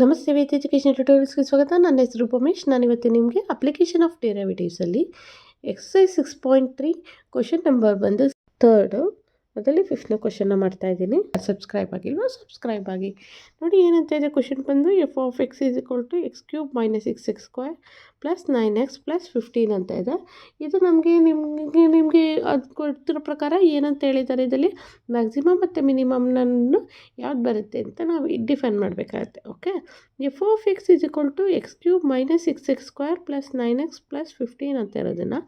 ನಮಸ್ತೆ ವೇದ ಎಜುಕೇಷನ್ ಟ್ಯೂಟೋರಿಯಲ್ಸ್ಗೆ ಸ್ವಾಗತ. ನನ್ನ ಹೆಸರು ಉಪಮೇಶ್. ನಾನಿವತ್ತು ನಿಮಗೆ ಅಪ್ಲಿಕೇಶನ್ ಆಫ್ ಡೆರಿವೇಟಿವ್ಸಲ್ಲಿ ಎಕ್ಸಸೈಸ್ 6.3 ಕ್ವಶನ್ ನಂಬರ್ ಬಂದು ಥರ್ಡು ಅದರಲ್ಲಿ 5ನೇ ಕ್ವಶನ್ನ ಮಾಡ್ತಾಯಿದ್ದೀನಿ. ಸಬ್ಸ್ಕ್ರೈಬ್ ಆಗಿಲ್ವಾ? ಸಬ್ಸ್ಕ್ರೈಬ್ ಆಗಿ. ನೋಡಿ ಏನಂತ ಇದೆ ಕ್ವಶನ್ ಬಂದು f of X is equal to x cube minus x square plus 9x plus 15 ಅಂತ ಇದೆ. ಇದು ನಿಮಗೆ ಅದು ಕೊಡ್ತಿರೋ ಪ್ರಕಾರ ಏನಂತ ಹೇಳಿದ್ದಾರೆ, ಇದರಲ್ಲಿ ಮ್ಯಾಕ್ಸಿಮಮ್ ಮತ್ತು ಮಿನಿಮಮ್ನನ್ನು ಯಾವ್ದು ಬರುತ್ತೆ ಅಂತ ನಾವು ಡಿಫೈನ್ ಮಾಡಬೇಕಾಗತ್ತೆ. Okay, F of X is equal to x cube minus x square plus 9x plus 15 ಅಂತ ಇರೋದನ್ನು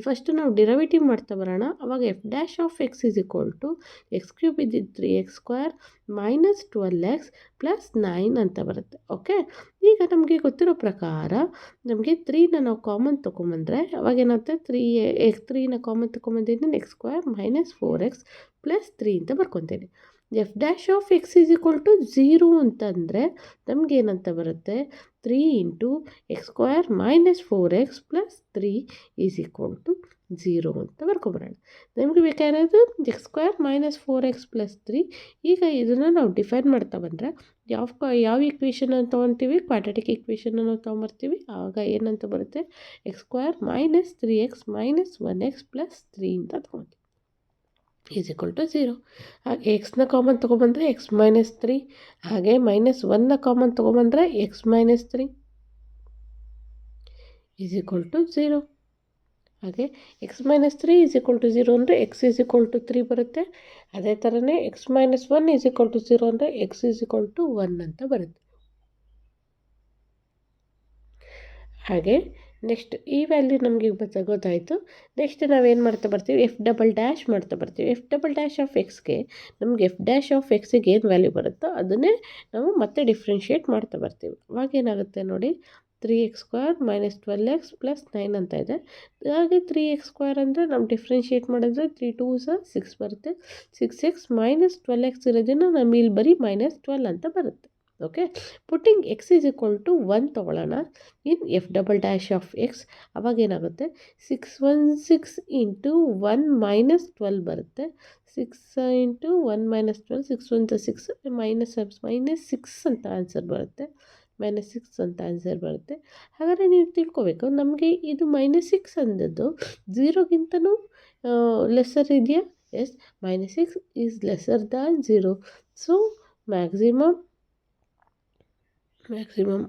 ಫಸ್ಟು ನಾವು ಡಿರೈವೇಟಿವ್ ಮಾಡ್ತಾ ಬರೋಣ. ಅವಾಗ f dash of X is equal to x cube ಇದ್ದಿದ್ದು 3x square minus 12x plus 9 ಅಂತ ಬರುತ್ತೆ. Okay, ಈಗ ನಮಗೆ ಗೊತ್ತಿರೋ ಪ್ರಕಾರ ನಮಗೆ 3ನ ನಾವು ಕಾಮನ್ ತೊಗೊಂಬಂದರೆ ಅವಾಗ ಏನಾಗುತ್ತೆ, 3ನ ಕಾಮನ್ ತೊಗೊಂಬಂದಿದ್ದೀನಿ x square minus 4x plus 3 ಅಂತ ಬರ್ಕೊತೀನಿ. F dash of X is equal to 0 ಅಂತಂದರೆ ನಮಗೇನಂತ ಬರುತ್ತೆ, 3 into X square minus 4x plus 3 is equal to 0 ಅಂತ ಬರ್ಕೊಬರೋಣ. ನಮಗೆ ಬೇಕಾಗಿರೋದು X square minus 4x plus 3. ಈಗ ಇದನ್ನು ನಾವು ಡಿಫೈನ್ ಮಾಡ್ತಾ ಬಂದರೆ ಯಾವ ಈಕ್ವೇಷನನ್ನು ತೊಗೊತೀವಿ, ಕ್ವಾಡ್ರಾಟಿಕ್ ಈಕ್ವೇಷನನ್ನು ತೊಗೊಂಬರ್ತೀವಿ. ಆವಾಗ ಏನಂತ ಬರುತ್ತೆ, X square minus 3x minus 1x plus 3 ಅಂತ ತೊಗೊತೀವಿ ಈಸ್ ಈಕ್ವಲ್ ಟು 0. ಹಾಗೆ ಎಕ್ಸ್ನ ಕಾಮನ್ ತೊಗೊಬಂದರೆ ಎಕ್ಸ್ ಮೈನಸ್ 3, ಹಾಗೆ ಮೈನಸ್ 1ನ ಕಾಮನ್ ತೊಗೊಬಂದರೆ x minus 3 is equal to 0. ಹಾಗೆ x minus 3 is equal to 0 ಅಂದರೆ ಎಕ್ಸ್ ಈಸ್ ಈಕ್ವಲ್ ಟು 3 ಬರುತ್ತೆ. ಅದೇ ಥರನೇ x minus 1 is equal to 0 ಅಂದರೆ ಎಕ್ಸ್ ಈಸ್ ಈಕ್ವಲ್ ಟು 1 ಅಂತ ಬರುತ್ತೆ. ಹಾಗೆ ನೆಕ್ಸ್ಟ್ ಈ ವ್ಯಾಲ್ಯೂ ನಮಗೆ ಗೊತ್ತಾಯಿತು. ನೆಕ್ಸ್ಟ್ ನಾವೇನು ಮಾಡ್ತಾ ಬರ್ತೀವಿ, ಎಫ್ ಡಬಲ್ ಡ್ಯಾಶ್ ಮಾಡ್ತಾ ಬರ್ತೀವಿ. ಎಫ್ ಡಬಲ್ ಡ್ಯಾಶ್ ಆಫ್ ಎಕ್ಸ್ಗೆ ನಮಗೆ ಎಫ್ ಡ್ಯಾಶ್ ಆಫ್ ಎಕ್ಸಿಗೆ ಏನು ವ್ಯಾಲ್ಯೂ ಬರುತ್ತೋ ಅದನ್ನೇ ನಾವು ಮತ್ತೆ ಡಿಫ್ರೆನ್ಷಿಯೇಟ್ ಮಾಡ್ತಾ ಬರ್ತೀವಿ. ಅವಾಗ ಏನಾಗುತ್ತೆ ನೋಡಿ, 3x square minus 12x plus 9 ಅಂತ ಇದೆ. ಹಾಗೆ 3x ಸ್ಕ್ವೇರ್ ಅಂದರೆ ನಾವು ಡಿಫ್ರೆನ್ಷಿಯೇಟ್ ಮಾಡಿದ್ರೆ 3 2s 6 ಬರುತ್ತೆ. 6x ಮೈನಸ್ 12x ಇರೋದನ್ನು ನಮ್ಮ ಇಲ್ಲಿ ಬರೀ ಮೈನಸ್ 12 ಅಂತ ಬರುತ್ತೆ. Okay, putting x is equal to 1 ತೊಗೊಳ್ಳೋಣ in f double dash of x. ಅವಾಗ ಏನಾಗುತ್ತೆ, 616 ಇಂಟು 1 ಮೈನಸ್ 12 ಬರುತ್ತೆ. 6 ಇಂಟು 1 ಮೈನಸ್ 12 6 1 6 ಮೈನಸ್ 6 ಅಂತ ಆನ್ಸರ್ ಬರುತ್ತೆ. ಮೈನಸ್ 6 ಅಂತ ಆನ್ಸರ್ ಬರುತ್ತೆ. ಹಾಗಾದರೆ ನೀವು ತಿಳ್ಕೊಬೇಕು, ನಮಗೆ ಇದು ಮೈನಸ್ 6 ಅಂದದ್ದು 0ಗಿಂತನೂ ಲೆಸ್ಸರ್ ಇದೆಯಾ? Yes, minus 6 is lesser than 0. So maximum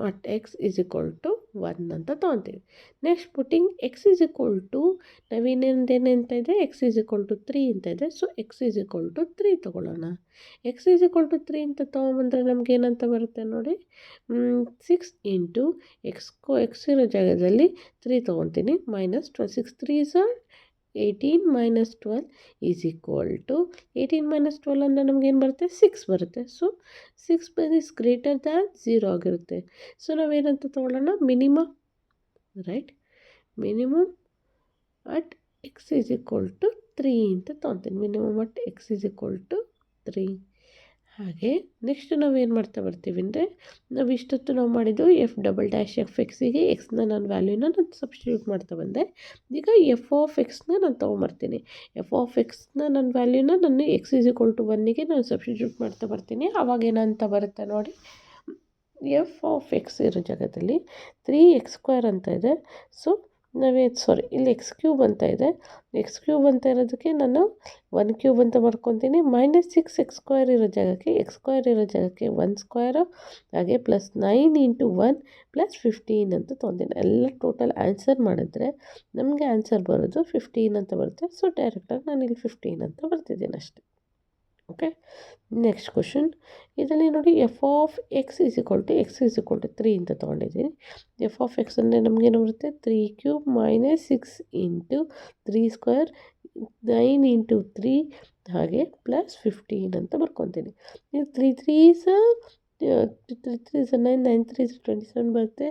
at x is equal to 1 ಅಂತ ತೊಗೊತೀವಿ. Next putting x is equal to ನಾವೇನೇನಂತ ಇದೆ, ಎಕ್ಸ್ ಈಸ್ ಈಕ್ವಲ್ ಟು 3 ಅಂತ ಇದೆ. So x is equal to 3 ತೊಗೊಳ್ಳೋಣ. ಎಕ್ಸ್ ಈಸ್ ಈಕ್ವಲ್ ಟು 3 ಅಂತ ತೊಗೊಂಬಂದರೆ ನಮ್ಗೆ ಏನಂತ ಬರುತ್ತೆ ನೋಡಿ, 6 ಇಂಟು ಎಕ್ಸ್ ಇರೋ ಜಾಗದಲ್ಲಿ 3 ತೊಗೊತೀನಿ minus 12. 6 3s 18 minus 12 is equal to 18 minus 12 ಅಂದರೆ ನಮಗೇನು ಬರುತ್ತೆ, 6 ಬರುತ್ತೆ. ಸೊ 6 ಈಸ್ ಗ್ರೇಟರ್ ದ್ಯಾನ್ 0 ಆಗಿರುತ್ತೆ. ಸೊ ನಾವೇನಂತ ತೊಗೊಳ್ಳೋಣ, minimum, right, minimum at x is equal to 3 ಅಂತ ತೊಗೊತೀನಿ. Minimum at x is equal to 3. ಹಾಗೆ ನೆಕ್ಸ್ಟ್ ನಾವೇನು ಮಾಡ್ತಾ ಬರ್ತೀವಿ ಅಂದರೆ, ನಾವು ಇಷ್ಟೊತ್ತು ನಾವು ಮಾಡಿದ್ದು ಎಫ್ ಡಬಲ್ ಡ್ಯಾಶ್ ಎಫ್ ಎಕ್ಸಿಗೆ ಎಕ್ಸ್ನ ನಾನು ವ್ಯಾಲ್ಯೂನ ನಾನು ಸಬ್ಸ್ಟಿಟ್ಯೂಟ್ ಮಾಡ್ತಾ ಬಂದೆ. ಈಗ ಎಫ್ ಆಫ್ ಎಕ್ಸ್ನ ನಾನು ತೊಗೊಂಬರ್ತೀನಿ. ಎಫ್ ಆಫ್ ಎಕ್ಸ್ನ ನನ್ನ ವ್ಯಾಲ್ಯೂನ ನಾನು ಎಕ್ಸ್ ಈಸ್ ಈಕ್ವಲ್ ಟು 1ಗೆ ನಾನು ಸಬ್ಸ್ಟಿಟ್ಯೂಟ್ ಮಾಡ್ತಾ ಬರ್ತೀನಿ. ಆವಾಗ ಏನಂತ ಬರುತ್ತೆ ನೋಡಿ, ಎಫ್ ಆಫ್ ಎಕ್ಸ್ ಇರೋ ಜಾಗದಲ್ಲಿ 3x ಸ್ಕ್ವೇರ್ ಅಂತ ಇದೆ. ಸೊ ಇಲ್ಲಿ ಎಕ್ಸ್ ಕ್ಯೂಬ್ ಅಂತ ಇದೆ. ಎಕ್ಸ್ ಕ್ಯೂಬ್ ಅಂತ ಇರೋದಕ್ಕೆ ನಾನು 1 ಕ್ಯೂಬ್ ಅಂತ ಬರ್ಕೊತೀನಿ. ಮೈನಸ್ 6x ಸ್ಕ್ವೇರ್ ಇರೋ ಜಾಗಕ್ಕೆ ಎಕ್ಸ್ ಸ್ಕ್ವೇರ್ ಇರೋ ಜಾಗಕ್ಕೆ 1 ಸ್ಕ್ವೇರು, ಹಾಗೆ ಪ್ಲಸ್ 9 ಇಂಟು 1 ಪ್ಲಸ್ 15 ಅಂತ ತೊಗೊತೀನಿ. ಎಲ್ಲ ಟೋಟಲ್ ಆನ್ಸರ್ ಮಾಡಿದ್ರೆ ನಮಗೆ ಆನ್ಸರ್ ಬರೋದು 15 ಅಂತ ಬರುತ್ತೆ. ಸೊ ಡೈರೆಕ್ಟಾಗಿ ನಾನು ಇಲ್ಲಿ 15 ಅಂತ ಬರ್ತಿದ್ದೀನಿ ಅಷ್ಟೇ. ಓಕೆ, ನೆಕ್ಸ್ಟ್ ಕ್ವಶನ್ ಇದರಲ್ಲಿ ನೋಡಿ, f of X is equal to 3 ಅಂತ ತೊಗೊಂಡಿದ್ದೀನಿ. ಎಫ್ ಆಫ್ ಎಕ್ಸ್ ಅಂದರೆ ನಮಗೇನು ಬರುತ್ತೆ, 3 cube minus 6 into 3 square 9 into 3 ಹಾಗೆ ಪ್ಲಸ್ 15 ಅಂತ ಬರ್ಕೊತೀನಿ. ನೀವು 3 3s 9 9 3s 27 ಬರುತ್ತೆ.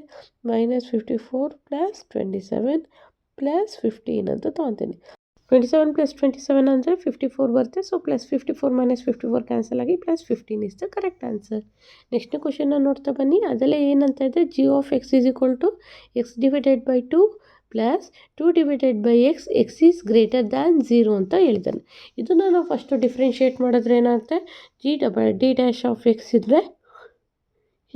ಮೈನಸ್ 54 ಪ್ಲಸ್ 27 ಪ್ಲಸ್ 15 ಅಂತ ತೊಗೊತೀನಿ. 27 ಪ್ಲಸ್ 27 ಅಂದರೆ 54 ಬರುತ್ತೆ. ಸೊ ಪ್ಲಸ್ 54 ಮೈನಸ್ 54 ಕ್ಯಾನ್ಸಲ್ ಆಗಿ plus 15 is the correct answer. Next ಕ್ವಶನ್ನ ನೋಡ್ತಾ ಬನ್ನಿ. ಅದಲ್ಲೇ ಏನಂತ ಇದೆ, g of X is equal to x divided by 2 plus 2 divided by x, x is greater than 0 ಅಂತ ಹೇಳಿದ್ದಾನೆ. ಇದನ್ನು ನಾವು ಫಸ್ಟು ಡಿಫ್ರೆನ್ಷಿಯೇಟ್ ಮಾಡಿದ್ರೆ ಏನಾಗುತ್ತೆ, ಡಿ ಡ್ಯಾಶ್ ಆಫ್ ಎಕ್ಸ್ ಇದ್ದರೆ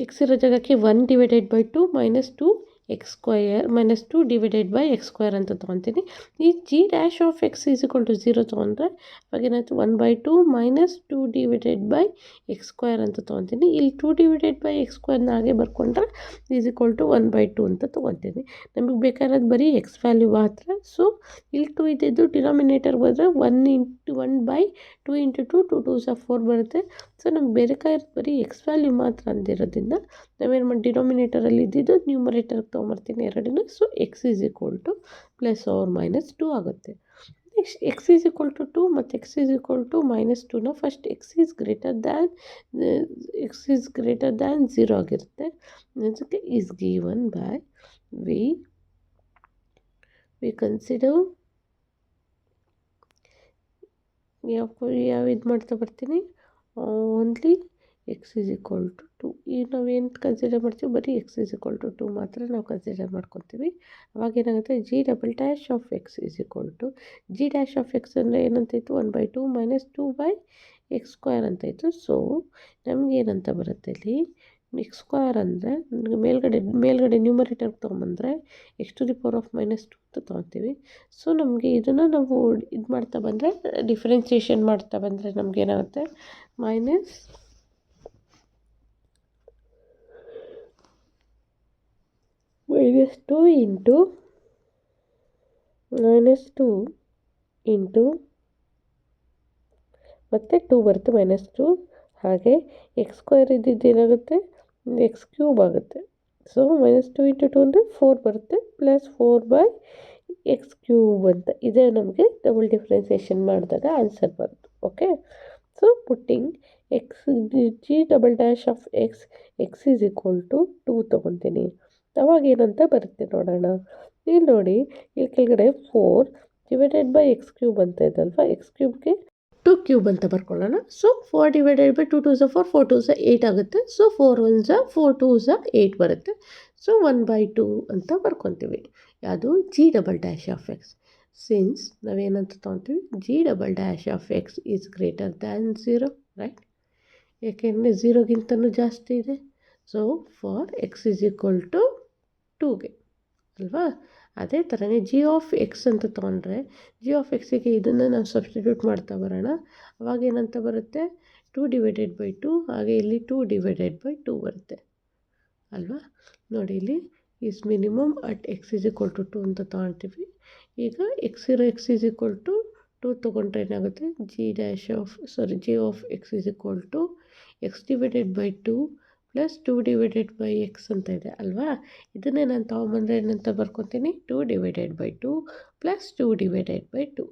ಎಕ್ಸ್ ಇರೋ ಜಾಗಕ್ಕೆ 1/2 minus 2 x square minus 2 divided by X square ಅಂತ ತೊಗೊತೀನಿ. ಈ g dash of X is equal to 0 ತೊಗೊಂಡ್ರೆ ಅವಾಗೇನಾಯ್ತು 1/2 minus 2 divided by X square ಅಂತ ತೊಗೊತೀನಿ. ಇಲ್ಲಿ 2 ಡಿವೈಡೆಡ್ ಬೈ ಎಕ್ಸ್ ಸ್ಕ್ವಯರ್ನ ಹಾಗೆ ಬರ್ಕೊಂಡ್ರೆ ಈಸ್ ಈಕ್ವಲ್ ಟು 1/2 ಅಂತ ತೊಗೊತೀನಿ. ನಮಗೆ ಬೇಕಾಗಿರೋದು ಬರೀ ಎಕ್ಸ್ ವ್ಯಾಲ್ಯೂ ಮಾತ್ರ. ಸೊ ಇಲ್ಲಿ 2 ಇದ್ದಿದ್ದು ಡಿನಾಮಿನೇಟರ್ ಬಂದರೆ 1/2 ಇಂಟು 2 2 2s 4 ಬರುತ್ತೆ. ಸೊ ನಮ್ಗೆ ಬೇಕಾಗಿರೋದು ಬರೀ ಎಕ್ಸ್ ವ್ಯಾಲ್ಯೂ ಮಾತ್ರ ಅಂದಿರೋದ್ರಿಂದ ನಾವೇನು ಮಾಡಿ ಡಿನಾಮಿನೇಟರಲ್ಲಿ ಇದ್ದಿದ್ದು ನ್ಯೂಮರೇಟರ್ಗೆ ತೊಗೊಂಬರ್ತೀನಿ ಎರಡನ್ನೂ. So x is equal to plus or minus 2 ಆಗುತ್ತೆ. Next x is equal to 2 ಮತ್ತು x is equal to minus 2ನ first x is greater than 0 ಆಗಿರುತ್ತೆ. ಅದಕ್ಕೆ is given by we consider ಯಾವ ಇದು ಮಾಡ್ತಾ ಬರ್ತೀನಿ only x is equal to 2. ಈಗ ನಾವೇನು ಕನ್ಸಿಡರ್ ಮಾಡ್ತೀವಿ ಬರೀ ಎಕ್ಸ್ ಈಸ್ ಈಕ್ವಲ್ ಟು 2 ಮಾತ್ರ ನಾವು ಕನ್ಸಿಡರ್ ಮಾಡ್ಕೊತೀವಿ. ಅವಾಗೇನಾಗುತ್ತೆ G double dash of X is equal to G dash of X ಅಂದರೆ ಏನಂತಾಯಿತು 1/2 ಮೈನಸ್ 2 ಬೈ ಎಕ್ಸ್ ಸ್ಕ್ವಯರ್ ಅಂತಾಯಿತು. ಸೊ ನಮಗೇನಂತ ಬರುತ್ತೆ ಇಲ್ಲಿ ಎಕ್ಸ್ ಸ್ಕ್ವಯರ್ ಅಂದರೆ ನನಗೆ ಮೇಲ್ಗಡೆ ನ್ಯೂಮರೇಟರ್ಗೆ ತೊಗೊಂಬಂದರೆ X to the power of minus 2 ಅಂತ ತೊಗೊತೀವಿ. ಸೊ ನಮಗೆ ಇದನ್ನು ನಾವು ಇದು ಮಾಡ್ತಾ ಬಂದರೆ ಡಿಫ್ರೆನ್ಸಿಯೇಷನ್ ಮಾಡ್ತಾ ಬಂದರೆ ನಮಗೇನಾಗುತ್ತೆ ಮೈನಸ್ 2 ಇಂಟು ಮತ್ತು 2 ಬರುತ್ತೆ ಮೈನಸ್ 2. ಹಾಗೆ ಎಕ್ಸ್ ಸ್ಕ್ವಯರ್ ಇದ್ದಿದ್ದು ಏನಾಗುತ್ತೆ ಎಕ್ಸ್ ಕ್ಯೂಬ್ ಆಗುತ್ತೆ. ಸೊ ಮೈನಸ್ 2 ಇಂಟು 2 ಅಂದರೆ 4 ಬರುತ್ತೆ ಪ್ಲಸ್ 4 ಬೈ ಎಕ್ಸ್ ಕ್ಯೂಬ್ ಅಂತ. ಇದೇ ನಮಗೆ ಡಬಲ್ ಡಿಫ್ರೆನ್ಸಿಯೇಷನ್ ಮಾಡಿದಾಗ ಆನ್ಸರ್ ಬರುತ್ತೆ. Okay, so putting x g double dash of X is equal to 2 ತೊಗೊತೀನಿ. ಅವಾಗ ಏನಂತ ಬರುತ್ತೆ ನೋಡೋಣ. ಇಲ್ಲಿ ನೋಡಿ ಇಲ್ಲಿ ಕೆಳಗಡೆ 4 ಡಿವೈಡೆಡ್ ಬೈ ಎಕ್ಸ್ ಕ್ಯೂಬ್ ಅಂತ ಇದಲ್ವ, ಎಕ್ಸ್ ಕ್ಯೂಬ್ಗೆ 2 ಕ್ಯೂಬ್ ಅಂತ ಬರ್ಕೊಳ್ಳೋಣ. So 4 divided by 2 2s 4 4 2s 8 ಆಗುತ್ತೆ. ಸೊ 4 1s 4 2s 8 ಬರುತ್ತೆ. ಸೊ 1/2 ಅಂತ ಬರ್ಕೊತೀವಿ. ಯಾವುದು G double dash of X. Since ನಾವೇನಂತ ತೊಗೊತೀವಿ G double dash of X is greater than 0, right? ಏಕೆಂದರೆ 0ಗಿಂತನೂ ಜಾಸ್ತಿ ಇದೆ. So for X is equal to 2ಗೆ ಅಲ್ವಾ. ಅದೇ ಥರನೇ ಜಿ ಆಫ್ ಎಕ್ಸ್ ಅಂತ ತೊಗೊಂಡ್ರೆ ಜಿ ಆಫ್ ಎಕ್ಸಿಗೆ ಇದನ್ನು ನಾವು ಸಬ್ಸ್ಟಿಟ್ಯೂಟ್ ಮಾಡ್ತಾ ಬರೋಣ. ಅವಾಗ ಏನಂತ ಬರುತ್ತೆ 2 ಡಿವೈಡೆಡ್ ಬೈ 2. ಹಾಗೆ ಇಲ್ಲಿ 2 ಡಿವೈಡೆಡ್ ಬೈ 2 ಬರುತ್ತೆ ಅಲ್ವಾ. ನೋಡಿ ಇಲ್ಲಿ is minimum at x is equal to 2 ಅಂತ ತೊಗೊಳ್ತೀವಿ. ಈಗ ಎಕ್ಸ್ ಈಸ್ ಈಕ್ವಲ್ ಟು 2 ತೊಗೊಂಡ್ರೆ ಏನಾಗುತ್ತೆ g of X is equal to x divided by 2 plus 2 divided by x ಅಂತ ಇದೆ ಅಲ್ವಾ. ಇದನ್ನೇ ನಾನು ತೊಗೊಂಬಂದರೆ ಏನಂತ ಬರ್ಕೊತೀನಿ 2 divided by 2 plus 2 divided by 2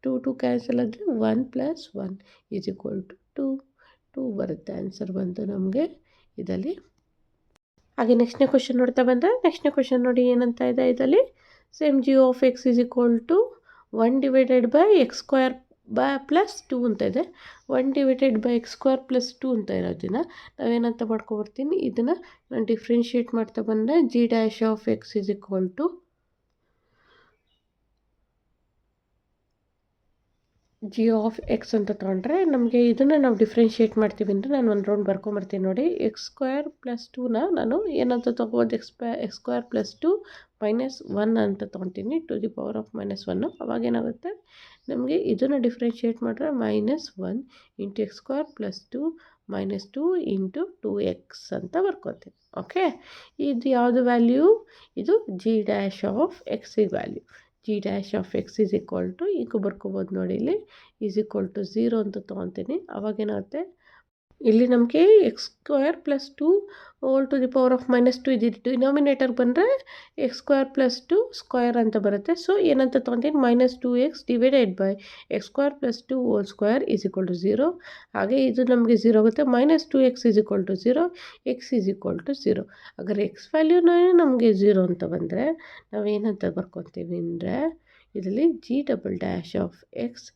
2 cancel ಆದರೆ 1 ಪ್ಲಸ್ 1 ಈಸ್ ಈಕ್ವಲ್ ಟು 2 ಬರುತ್ತೆ ಆನ್ಸರ್ ಬಂತು ನಮಗೆ ಇದರಲ್ಲಿ. ಹಾಗೆ ನೆಕ್ಸ್ಟ್ನೇ ಕ್ವಶನ್ ನೋಡ್ತಾ ಬಂದರೆ ನೆಕ್ಸ್ಟ್ನೇ ಕ್ವಶನ್ ನೋಡಿ ಏನಂತ ಇದೆ ಇದರಲ್ಲಿ. Same g of X is equal to 1 divided by X square plus 2 ಅಂತ ಇದೆ. 1 divided by X square plus 2 ಅಂತ ಇರೋದನ್ನ ನಾವೇನಂತ ಮಾಡ್ಕೊಬರ್ತೀನಿ, ಇದನ್ನು ನಾನು ಡಿಫ್ರೆನ್ಷಿಯೇಟ್ ಮಾಡ್ತಾ ಬಂದರೆ g dash of X is equal to g of X ಅಂತ ತೊಗೊಂಡ್ರೆ ನಮಗೆ ಇದನ್ನು ನಾವು ಡಿಫ್ರೆನ್ಷಿಯೇಟ್ ಮಾಡ್ತೀವಿ ಅಂದರೆ ನಾನು ಒಂದು ರೌಂಡ್ ಬರ್ಕೊಂಬರ್ತೀನಿ ನೋಡಿ. ಎಕ್ಸ್ ಸ್ಕ್ವೇರ್ ಪ್ಲಸ್ 2ನ ನಾನು ಏನಂತ ತೊಗೋಬೋದು ಎಕ್ಸ್ ಸ್ಕ್ವೇರ್ ಪ್ಲಸ್ 2 ಮೈನಸ್ 1 ಅಂತ ತೊಗೊತೀನಿ to the power of minus 1. ಅವಾಗೇನಾಗುತ್ತೆ ನಮಗೆ ಇದನ್ನು ಡಿಫ್ರೆನ್ಷಿಯೇಟ್ ಮಾಡಿದ್ರೆ minus 1 into X square plus 2 minus 2 into 2x ಅಂತ ಬರ್ಕೊತೀನಿ. ಓಕೆ, ಇದು ಯಾವುದು ವ್ಯಾಲ್ಯೂ, ಇದು ಜಿ ಡ್ಯಾಶ್ ಆಫ್ ಎಕ್ಸಿಗೆ value. G dash of X is equal to ಈಗ ಬರ್ಕೋಬೋದು ನೋಡಿ ಇಲ್ಲಿ ಈಸ್ ಈಕ್ವಲ್ ಟು 0 ಅಂತ ತೊಗೊತೀನಿ. ಅವಾಗೇನಾಗುತ್ತೆ ಇಲ್ಲಿ ನಮಗೆ x square plus 2 whole to the power of minus 2 ಇದ್ದಿದ್ದು ಡಿನಾಮಿನೇಟರ್ ಬಂದರೆ ಎಕ್ಸ್ ಸ್ಕ್ವೇರ್ ಪ್ಲಸ್ 2 ಸ್ಕ್ವೇರ್ ಅಂತ ಬರುತ್ತೆ. ಸೊ ಏನಂತ ತೊಗೊತೀನಿ minus 2x divided by X square plus 2 whole square is equal to 0. ಹಾಗೆ ಇದು ನಮಗೆ 0 ಆಗುತ್ತೆ. Minus 2x is equal to 0, X is equal to 0. ಹಾಗಾದ್ರೆ ಎಕ್ಸ್ ವ್ಯಾಲ್ಯೂನೇ ನಮಗೆ 0 ಅಂತ ಬಂದರೆ ನಾವೇನಂತ ಬರ್ಕೊತೀವಿ ಅಂದರೆ ಇದರಲ್ಲಿ G double dash of X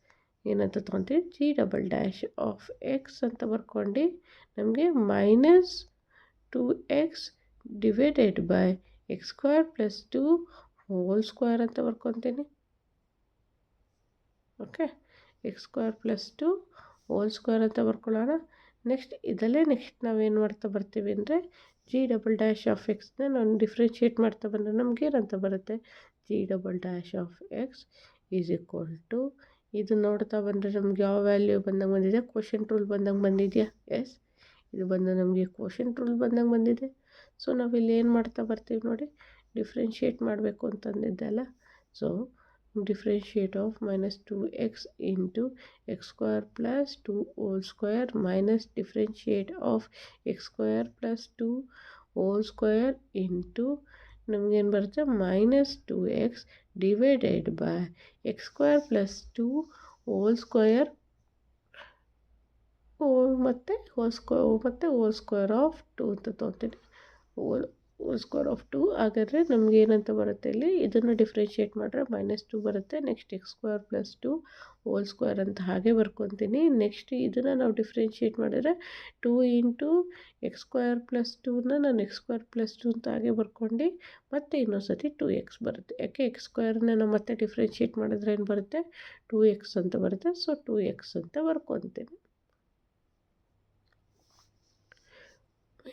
ಏನಂತ ತೊಗೊತೀವಿ G double dash of X ಅಂತ ಬರ್ಕೊಂಡು ನಮಗೆ minus 2x divided by X square plus 2 whole square ಅಂತ ಬರ್ಕೊತೀನಿ. Okay, X square plus 2 whole square ಅಂತ ಬರ್ಕೊಳ್ಳೋಣ. ನೆಕ್ಸ್ಟ್ ಇದಲ್ಲೇ ನಾವೇನು ಮಾಡ್ತಾ ಬರ್ತೀವಿ ಅಂದರೆ ಜಿ ಡಬಲ್ ಡ್ಯಾಶ್ ಆಫ್ ಎಕ್ಸ್ನ ನಾನು ಡಿಫ್ರೆನ್ಷಿಯೇಟ್ ಮಾಡ್ತಾ ಬಂದರೆ ನಮಗೇನಂತ ಬರುತ್ತೆ, g double dash of X is equal to, ಇದು ನೋಡ್ತಾ ಬಂದರೆ ನಮ್ಗೆ ಯಾವ ವ್ಯಾಲ್ಯೂ ಬಂದಂಗೆ ಬಂದಿದೆ, ಕ್ವೋಷಂಟ್ ರೂಲ್ ಬಂದಂಗೆ ಬಂದಿದೆಯಾ, ಎಸ್ ಇದು ಬಂದು ನಮಗೆ ಕ್ವೋಷಂಟ್ ರೂಲ್ ಬಂದಂಗೆ ಬಂದಿದೆ. ಸೊ ನಾವಿಲ್ಲಿ ಏನು ಮಾಡ್ತಾ ಬರ್ತೀವಿ ನೋಡಿ, ಡಿಫ್ರೆನ್ಷಿಯೇಟ್ ಮಾಡಬೇಕು ಅಂತಂದಿದ್ದೆ ಅಲ್ಲ. So differentiate of minus 2x into x square plus 2 whole square minus differentiate of x square plus 2 whole square into ನಮಗೇನು ಬರುತ್ತೆ minus 2x divided by X square plus 2 whole square whole square of 2 ಅಂತ ತೊಗೊತೀನಿ. Whole square of 2 ಹಾಗಾದರೆ ನಮ್ಗೆ ಏನಂತ ಬರುತ್ತೆ ಇಲ್ಲಿ, ಇದನ್ನು differentiate ಮಾಡಿದ್ರೆ -2 ಬರುತ್ತೆ. Next X square plus 2 whole square ಅಂತ ಹಾಗೆ ಬರ್ಕೊತೀನಿ. ನೆಕ್ಸ್ಟ್ ಇದನ್ನು ನಾವು ಡಿಫ್ರೆನ್ಷಿಯೇಟ್ ಮಾಡಿದ್ರೆ 2 ಇಂಟು ಎಕ್ಸ್ ಸ್ಕ್ವೇರ್ ಪ್ಲಸ್ 2ನ ನಾನು ಎಕ್ಸ್ ಸ್ಕ್ವೇರ್ ಪ್ಲಸ್ 2 ಅಂತ ಹಾಗೆ ಬರ್ಕೊಂಡು ಮತ್ತೆ ಇನ್ನೊಂದು ಸತಿ 2x ಬರುತ್ತೆ. ಯಾಕೆ ಎಕ್ಸ್ ಸ್ಕ್ವೇರ್ನ ನಾವು ಮತ್ತೆ ಡಿಫ್ರೆನ್ಷಿಯೇಟ್ ಮಾಡಿದ್ರೆ ಏನು ಬರುತ್ತೆ, 2x ಅಂತ ಬರುತ್ತೆ. ಸೊ 2x ಅಂತ ಬರ್ಕೊತೀನಿ.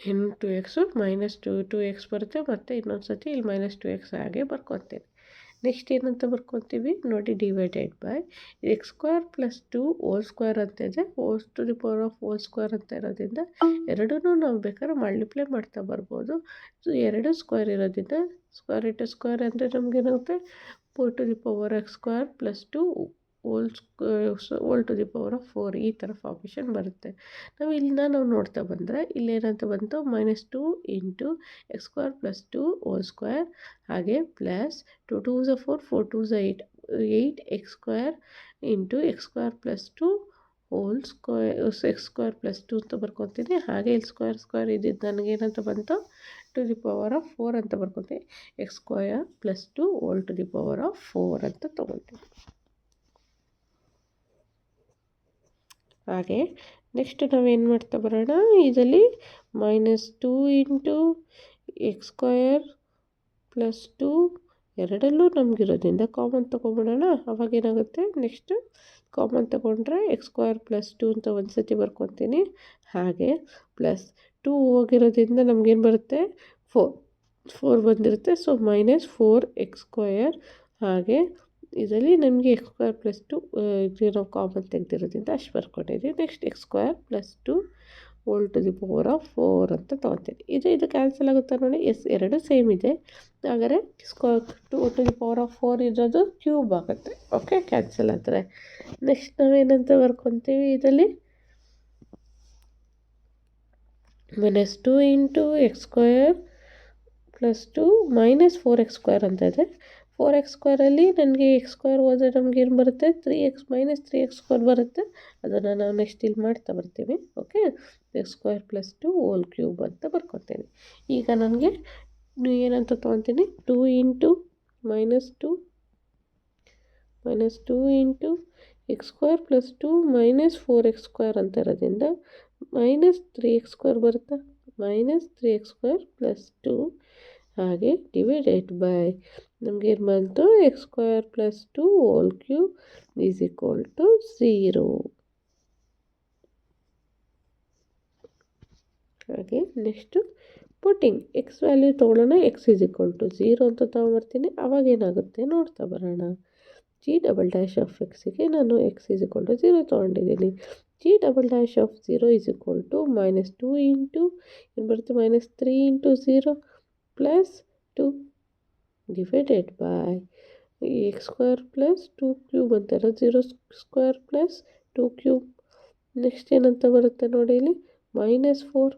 ಇನ್ನು 2x ಮೈನಸ್ 2x ಬರುತ್ತೆ. ಮತ್ತು ಇನ್ನೊಂದು ಸತಿ ಇಲ್ಲಿ -2x ಹಾಗೆ ಬರ್ಕೊತೀನಿ. ನೆಕ್ಸ್ಟ್ ಏನಂತ ಬರ್ಕೊತೀವಿ ನೋಡಿ, divided by X square plus 2 whole square ಅಂತ ಇದೆ, whole to the power of whole square ಅಂತ ಇರೋದ್ರಿಂದ ಎರಡೂ ನಾವು ಬೇಕಾದ್ರೆ ಮಲ್ಟಿಪ್ಲೈ ಮಾಡ್ತಾ ಬರ್ಬೋದು. ಸೊ 2 ಸ್ಕ್ವೇರ್ ಇರೋದ್ರಿಂದ ಸ್ಕ್ವೇರ್ ಇಂಟು ಸ್ಕ್ವೇರ್ ಅಂದರೆ ನಮಗೇನಾಗುತ್ತೆ, 4 to the power x square plus 2 whole to the power of 4 ಈ ಥರ ಫಾರ್ಮೇಷನ್ ಬರುತ್ತೆ. ನಾವು ನೋಡ್ತಾ ಬಂದರೆ ಇಲ್ಲೇನಂತ ಬಂತು, -2 into X square plus 2 whole square ಹಾಗೆ plus 2 2 4 4 2 8 X square into X square plus 2 whole square X square plus 2 ಅಂತ ಬರ್ಕೊತೀನಿ. ಹಾಗೆ ಇಲ್ಲಿ ಸ್ಕ್ವೇರ್ ಇದ್ದಿದ್ದು ನನಗೇನಂತ ಬಂತು, ಟು ದಿ ಪವರ್ ಆಫ್ 4 ಅಂತ ಬರ್ಕೊತೀನಿ. X square plus 2 whole to the power of 4 ಅಂತ ತೊಗೊಳ್ತೀನಿ. ಹಾಗೆ ನೆಕ್ಸ್ಟ್ ನಾವೇನು ಮಾಡ್ತಾ ಬರೋಣ, ಇದರಲ್ಲಿ -2 ಇಂಟು ಎಕ್ಸ್ ಸ್ಕ್ವೇರ್ ಪ್ಲಸ್ 2 ಎರಡಲ್ಲೂ ನಮಗಿರೋದ್ರಿಂದ ಕಾಮನ್ ತೊಗೊಬಿಡೋಣ. ಅವಾಗೇನಾಗುತ್ತೆ, ನೆಕ್ಸ್ಟ್ ಕಾಮನ್ ತೊಗೊಂಡ್ರೆ ಎಕ್ಸ್ ಸ್ಕ್ವೇರ್ ಪ್ಲಸ್ 2 ಅಂತ ಒಂದು ಸತಿ ಬರ್ಕೊತೀನಿ. ಹಾಗೆ ಪ್ಲಸ್ 2 ಹೋಗಿರೋದ್ರಿಂದ ನಮಗೇನು ಬರುತ್ತೆ, 4 ಬಂದಿರುತ್ತೆ. ಸೊ -4 ಎಕ್ಸ್ ಸ್ಕ್ವೇರ್ ಹಾಗೆ ಇದರಲ್ಲಿ ನಮಗೆ ಎಕ್ಸ್ ಸ್ಕ್ವೇರ್ ಪ್ಲಸ್ 2 ಇದು ನಾವು ಕಾಮನ್ ತೆಗೆದಿರೋದ್ರಿಂದ ಅಷ್ಟು ಬರ್ಕೊಂಡಿದ್ದೀವಿ. Next X square plus 2 whole to the power of 4 ಅಂತ ತೊಗೊತೀನಿ. ಇದು ಕ್ಯಾನ್ಸಲ್ ಆಗುತ್ತೆ ನೋಡಿ, ಎರಡು ಸೇಮ್ ಇದೆ. ಹಾಗಾದರೆ square 2 to the power of 4 ಇರೋದು ಕ್ಯೂಬ್ ಆಗುತ್ತೆ. ಓಕೆ, ಕ್ಯಾನ್ಸಲ್ ಆದರೆ ನೆಕ್ಸ್ಟ್ ನಾವೇನಂತ ಬರ್ಕೊತೀವಿ, ಇದರಲ್ಲಿ -2 into X square plus 2 -4 X square ಅಂತ ಇದೆ. 4x ಸ್ಕ್ವೇರಲ್ಲಿ ನನಗೆ ಎಕ್ಸ್ ಸ್ಕ್ವೇರ್ ಹೋದರೆ ನಮಗೇನು ಬರುತ್ತೆ, 3x -3x ಸ್ಕ್ವೇರ್ ಬರುತ್ತೆ. ಅದನ್ನು ನಾವು ನೆಕ್ಸ್ಟ್ ಇಲ್ಲಿ ಮಾಡ್ತಾ ಬರ್ತೀವಿ. Okay, X square plus 2 whole cube ಅಂತ ಬರ್ಕೊತೀನಿ. ಈಗ ನನಗೆ ಏನಂತ ತೊಗೊತೀನಿ, 2 into -2 X square plus 2 -4x square ಅಂತ ಇರೋದ್ರಿಂದ -3x ಸ್ಕ್ವೇರ್ ಬರುತ್ತೆ. -3x ಸ್ಕ್ವೇರ್ ಪ್ಲಸ್ 2 ಹಾಗೆ ಡಿವೈಡೆಡ್ ಬೈ ನಮಗೇನು ಬಂತು, x square plus 2 whole cube is equal to 0. ಹಾಗೆ ನೆಕ್ಸ್ಟು ಪುಟ್ಟಿಂಗ್ ಎಕ್ಸ್ ವ್ಯಾಲ್ಯೂ ತೊಗೊಳ್ಳೋಣ. ಎಕ್ಸ್ ಈಸ್ ಈಕ್ವಲ್ ಟು 0 ಅಂತ ತೊಗೊಂಬರ್ತೀನಿ. ಅವಾಗೇನಾಗುತ್ತೆ ನೋಡ್ತಾ ಬರೋಣ. ಜಿ ಡಬಲ್ ಡ್ಯಾಶ್ ಆಫ್ ಎಕ್ಸಿಗೆ ನಾನು ಎಕ್ಸ್ ಈಸ್ ಈಕ್ವಲ್ ಟು 0 ತೊಗೊಂಡಿದ್ದೀನಿ. G double dash of 0 is equal to -2 into ಏನು ಬರುತ್ತೆ, -3 into 0 plus 2 divided by X square plus 2 cube ಅಂತ ಇರೋದು, 0 ಸ್ಕ್ವೇರ್ ಪ್ಲಸ್ 2 ಕ್ಯೂಬ್. ನೆಕ್ಸ್ಟ್ ಏನಂತ ಬರುತ್ತೆ ನೋಡಿ, ಇಲ್ಲಿ -4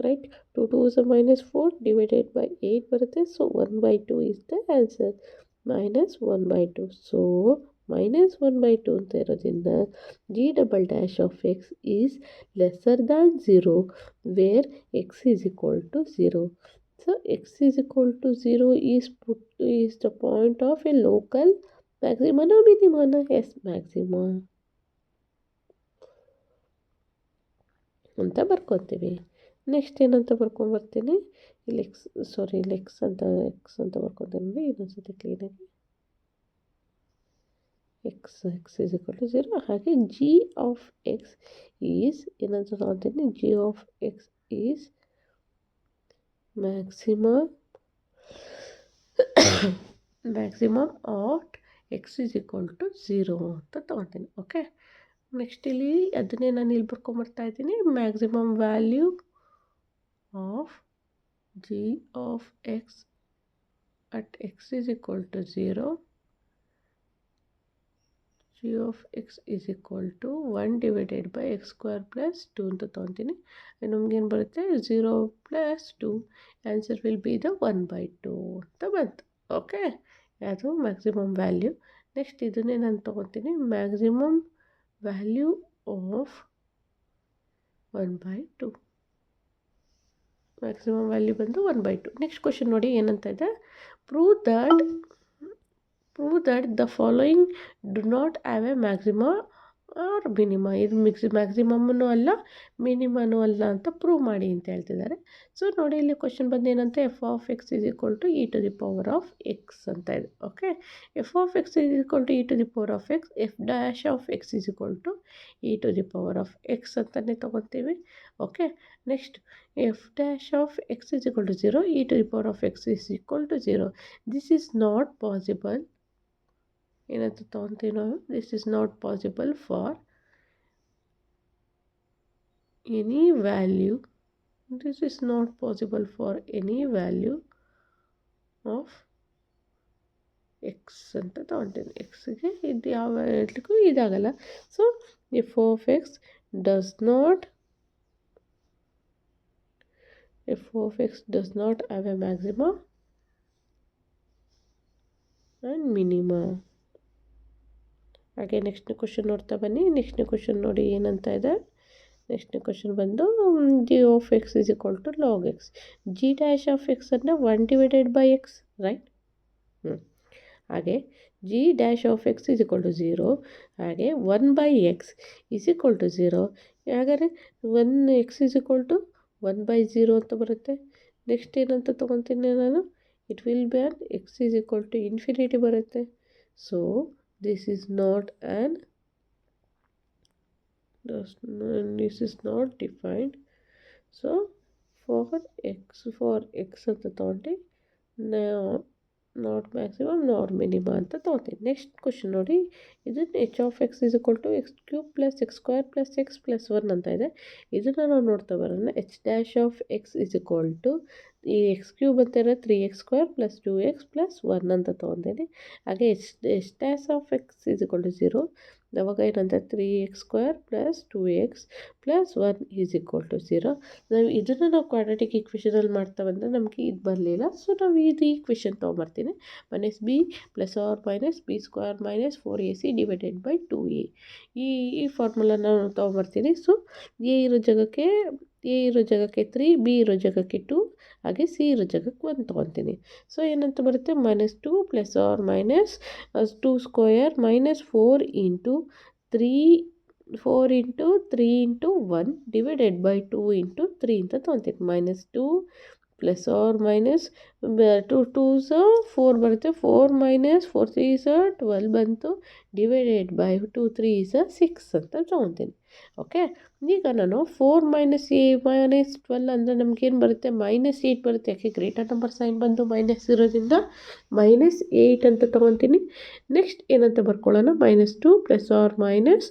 ರೈಟ್, 2 2 -4 ಡಿವೈಡೆಡ್ ಬೈ 8 ಬರುತ್ತೆ. So 1/2 is the answer, -1/2. So -1/2 ಅಂತ ಇರೋದ್ರಿಂದ g double dash of X is lesser than 0 where x is equal to 0. So x is equal to 0 is the point of a local maximum or minimum? Yes, maximum ಅಂತ ಬರ್ಕೊತೀವಿ. Next ಏನಂತ ಬರ್ಕೊಂಬರ್ತೀನಿ, ಇಲ್ಲಿ X ಅಂತ ಬರ್ಕೊತೀನಿ. ಇನ್ನೊಂದ್ಸತಿ ಕ್ಲೀನಾಗಿ X is equal to 0. ಹಾಗೆ G of X is ಏನಂತ ತೊಗೊತೀನಿ, G of X is maximum maximum at X is equal to 0 ಅಂತ ತೊಗೊತೀನಿ. ಓಕೆ, ನೆಕ್ಸ್ಟ್ ಇಲ್ಲಿ ಅದನ್ನೇ ನಾನು ಇಲ್ಲಿ ಬರ್ಕೊಂಬರ್ತಾ ಇದ್ದೀನಿ. Maximum value of g of x at x is equal to 0, g of x is equal to 1 divided by x square plus 2 ಅಂತ ತೊಗೊತೀನಿ. ನಮಗೇನು ಬರುತ್ತೆ 0 plus 2, answer will be the 1/2 ಅಂತ ಬಂತು. ಓಕೆ, ಅದು ಮ್ಯಾಕ್ಸಿಮಮ್ ವ್ಯಾಲ್ಯೂ. ನೆಕ್ಸ್ಟ್ ಇದನ್ನೇ ನಾನು ತೊಗೊತೀನಿ, maximum value of 1/2. Maximum value ಬಂದು 1/2. ನೆಕ್ಸ್ಟ್ ಕ್ವಶನ್ ನೋಡಿ ಏನಂತ ಇದೆ, prove that the following do not have a maxima or minima. ಇದು ಮ್ಯಾಕ್ಸಿಮಮ್ಮೂ ಅಲ್ಲ ಮಿನಿಮನೂ ಅಲ್ಲ ಅಂತ ಪ್ರೂವ್ ಮಾಡಿ ಅಂತ ಹೇಳ್ತಿದ್ದಾರೆ. ಸೊ ನೋಡಿ ಇಲ್ಲಿ ಕ್ವಶನ್ ಬಂದು ಏನಂತ, F of X is equal to E to the power of X ಅಂತ ಇದೆ. Okay, F of X is equal to E to the power of X, F dash of X is equal to E to the power of X ಅಂತಲೇ ತೊಗೊತೀವಿ. Okay, next F dash of X is equal to 0, E to the power of X is equal to 0. This is not possible. ಏನಂತ ತೊಗೊತೀವಿ ನಾವು, this is not possible for any value. This is not possible for any value of X ಅಂತ ತೊಗೊತೀನಿ. ಎಕ್ಸ್ಗೆ ಇದು ಯಾವ ಇಡ್ಲಿಕ್ಕೂ ಇದಾಗಲ್ಲ. So F of X does not have a maximum and minimum. ಹಾಗೆ ನೆಕ್ಸ್ಟ್ ಕ್ವಶನ್ ನೋಡ್ತಾ ಬನ್ನಿ. ನೆಕ್ಸ್ಟ್ ಕ್ವಶನ್ ನೋಡಿ ಏನಂತ ಇದೆ. ನೆಕ್ಸ್ಟ್ ಕ್ವಶನ್ ಬಂದು G of X is equal to log X. G dash of X ಅಂದರೆ 1 ಡಿವೈಡೆಡ್ ಬೈ ಎಕ್ಸ್, ರೈಟ್. ಹಾಗೆ G dash of X is equal to 0, ಹಾಗೆ 1/x ಈಸ್ ಈಕ್ವಲ್ ಟು 0. ಹಾಗಾದರೆ 1x is equal to 1/0 ಅಂತ ಬರುತ್ತೆ. Next ಏನಂತ ತೊಗೊತೀನಿ ನಾನು, it will be on X is equal to infinity ಬರುತ್ತೆ. So this is not defined. So for x ಅಂತ ತೊಗೊಂಡು ನಾಟ್ ಮ್ಯಾಕ್ಸಿಮಮ್ ನಾಟ್ ಮಿನಿಮ ಅಂತ ತೊಗೊತೀನಿ. ನೆಕ್ಸ್ಟ್ ಕ್ವಶನ್ ನೋಡಿ, ಇದನ್ನು h of X is equal to x cube plus x square plus x plus 1 ಅಂತ ಇದೆ. ಇದನ್ನು ನಾವು ನೋಡ್ತಾ ಬರೋಣ. H dash of X is equal to ಈ ಎಕ್ಸ್ ಕ್ಯೂಬ್ ಅಂತ ಇರೋ 3x square plus 2x plus 1 ಅಂತ ತೊಗೊತೀನಿ. ಹಾಗೆ h dash of X is equal to 0, ಅವಾಗ ಏನಂತ 3x square plus 2x plus 1 is equal to 0. ಇದನ್ನು ನಾವು ಕ್ವಾಡ್ರಾಟಿಕ್ ಈಕ್ವೇಷನಲ್ಲಿ ಮಾಡ್ತಾ ಬಂದರೆ ನಮಗೆ ಇದು ಬರಲಿಲ್ಲ. ಸೊ ನಾವು ಇದು ಈಕ್ವೇಷನ್ ತೊಗೊಂಬರ್ತೀನಿ, minus B plus or minus B square minus 4ac divided by 2a. ಈ ಫಾರ್ಮುಲಾನ ನಾನು ತೊಗೊಂಬರ್ತೀನಿ. ಸೊ ಎ ಇರೋ ಜಾಗಕ್ಕೆ 3, ಬಿ ಇರೋ ಜಾಗಕ್ಕೆ 2, ಹಾಗೆ ಸಿ ಇರೋ ಜಾಗಕ್ಕೆ 1 ತೊಗೊತೀನಿ. ಸೊ ಏನಂತ ಬರುತ್ತೆ, -2 plus or minus 2 square minus 4 into 3 into 1 divided by 2 into 3 ಅಂತ ತೊಗೊತೀನಿ. -2 ಪ್ಲಸ್ ಆರ್ ಮೈನಸ್ 2 4 ಬರುತ್ತೆ, 4 ಮೈನಸ್ 4 3 12 ಬಂತು, ಡಿವೈಡೆಡ್ ಬೈ 2 3 6 ಅಂತ ತೊಗೊತೀನಿ. ಓಕೆ, ಈಗ ನಾನು 4 ಮೈನಸ್ 12 ಅಂದರೆ ನಮಗೇನು ಬರುತ್ತೆ, -8 ಬರುತ್ತೆ. ಯಾಕೆ ಗ್ರೇಟರ್ ನಂಬರ್ ಸೈನ್ ಬಂದು ಮೈನಸ್ ಇರೋದ್ರಿಂದ -8 ಅಂತ ತೊಗೊತೀನಿ. ನೆಕ್ಸ್ಟ್ ಏನಂತ ಬರ್ಕೊಳ್ಳೋಣ, -2 plus or minus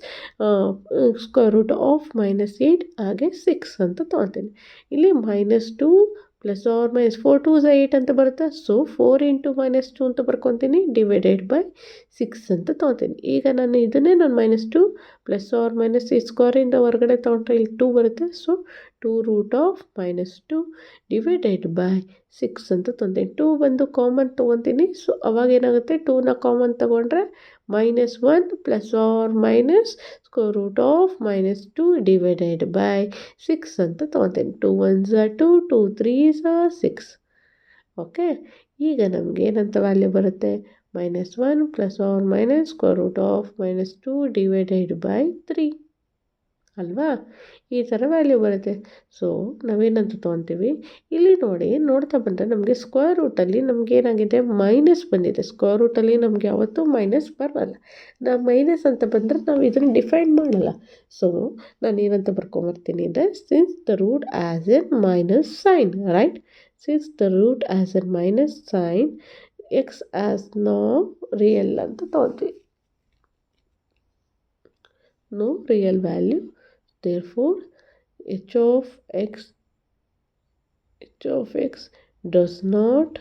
square root of -8 ಹಾಗೆ 6 ಅಂತ ತೊಗೊತೀನಿ. ಇಲ್ಲಿ -2 ಪ್ಲಸ್ ಆರ್ ಮೈನಸ್ 4 2 8 ಅಂತ ಬರುತ್ತೆ. ಸೊ 4 ಇಂಟು -2 ಅಂತ ಬರ್ಕೊತೀನಿ, ಡಿವೈಡೆಡ್ ಬೈ 6 ಅಂತ ತೊಗೊತೀನಿ. ಈಗ ನಾನು ಇದನ್ನೇ -2 ಪ್ಲಸ್ ಆರ್ ಮೈನಸ್ ಈ ಸ್ಕ್ವೇರಿಂದ ಹೊರಗಡೆ ತೊಗೊಂಡ್ರೆ ಇಲ್ಲಿ 2 ಬರುತ್ತೆ. So 2 root of -2 divided by 6 ಅಂತ ತೊಗೊತೀನಿ. 2 ಬಂದು ಕಾಮನ್ ತೊಗೊತೀನಿ. ಸೊ ಅವಾಗ ಏನಾಗುತ್ತೆ, 2ನ ಕಾಮನ್ ತೊಗೊಂಡ್ರೆ -1 plus or minus square root of -2 divided by 6 ಅಂತ ತೊಗೊತೀನಿ. 2 1s 2 2 3s 6. ಓಕೆ, ಈಗ ನಮಗೆ ಏನಂತ ವ್ಯಾಲ್ಯೂ ಬರುತ್ತೆ, -1 plus or minus square root of -2 divided by 3 ಅಲ್ವಾ, ಈ ಥರ ವ್ಯಾಲ್ಯೂ ಬರುತ್ತೆ. ಸೊ ನಾವೇನಂತ ತೊಗೊತೀವಿ, ಇಲ್ಲಿ ನೋಡ್ತಾ ಬಂದರೆ ನಮಗೆ ಸ್ಕ್ವೇರ್ ರೂಟಲ್ಲಿ ನಮಗೇನಾಗಿದೆ, ಮೈನಸ್ ಬಂದಿದೆ. ಸ್ಕ್ವೇರ್ ರೂಟಲ್ಲಿ ನಮಗೆ ಯಾವತ್ತೂ ಮೈನಸ್ ಬರಲ್ಲ. ನಾವು ಮೈನಸ್ ಅಂತ ಬಂದರೆ ನಾವು ಇದನ್ನು ಡಿಫೈನ್ ಮಾಡಲ್ಲ. ಸೊ ನಾನು ಏನಂತ ಬರ್ಕೊಂಬರ್ತೀನಿ ಅಂದರೆ, since the root as a minus sign, right. Since the root as a minus sign x as no real ಅಂತ ತೊಗೊಳ್ತೀವಿ. No real value, therefore h of x does not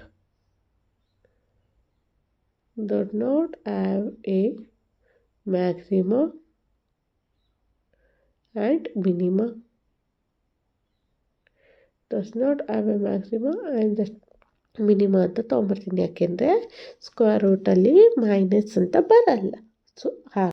have a maxima and minima. Does not have a maxima and minima ಅಂತ ತೊಗೊಂಬರ್ತೀನಿ, ಯಾಕೆಂದರೆ square ರೂಟಲ್ಲಿ minus ಅಂತ ಬರಲ್ಲ. So